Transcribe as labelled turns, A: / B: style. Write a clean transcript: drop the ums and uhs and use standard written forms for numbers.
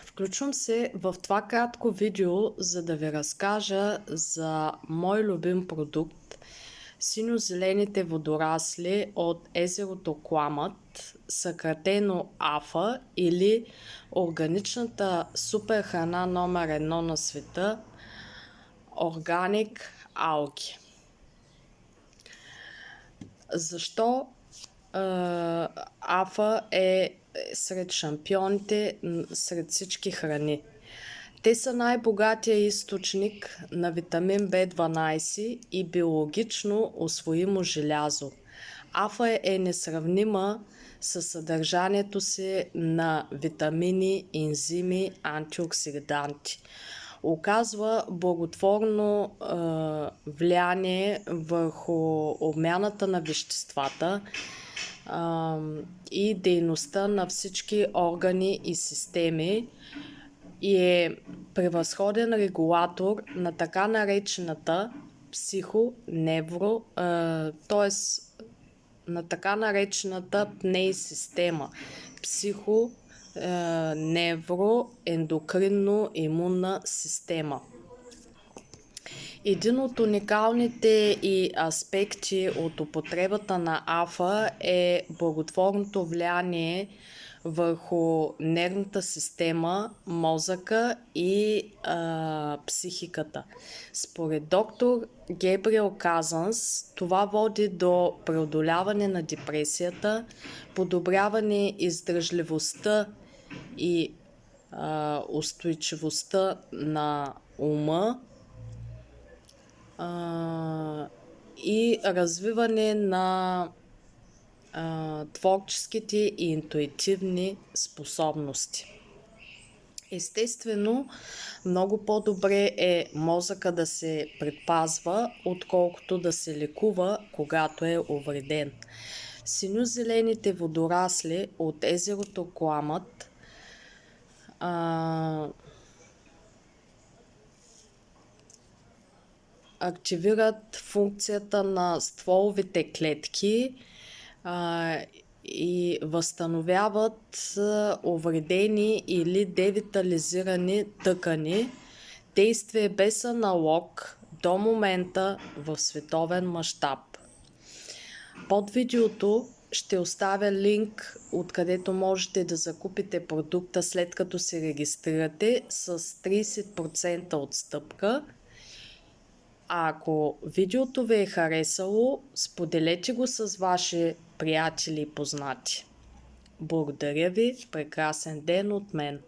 A: Включвам се в това кратко видео, за да ви разкажа за мой любим продукт синьо-зелените водорасли от езерото Кламът, съкратено АФА, или органичната супер храна номер 1 на света Органик Алги. Защо АФА е сред шампионите, сред всички храни? Те са най-богатия източник на витамин B12 и биологично усвоимо желязо. АФА е несравнима със съдържанието си на витамини, ензими, антиоксиданти. Оказва благотворно влияние върху обмяната на веществата и дейността на всички органи и системи и е превъзходен регулатор на така наречената т.е. на така наречената ПНЕИ система, невроендокринно-имунна система. Един от уникалните и аспекти от употребата на АФА е благотворното влияние върху нервната система, мозъка и психиката. Според доктор Гебриел Казанс, това води до преодоляване на депресията, подобряване издръжливостта и устойчивостта на ума и развиване на творческите и интуитивни способности. Естествено, много по-добре е мозъка да се предпазва, отколкото да се лекува, когато е увреден. Синьо-зелените водорасли от езерото Кламът активират функцията на стволовите клетки и възстановяват увредени или девитализирани тъкани. Действие без аналог до момента в световен мащаб. Под видеото ще оставя линк, откъдето можете да закупите продукта след като се регистрирате с 30% отстъпка. А ако видеото ви е харесало, споделете го с ваши приятели и познати. Благодаря ви, прекрасен ден от мен!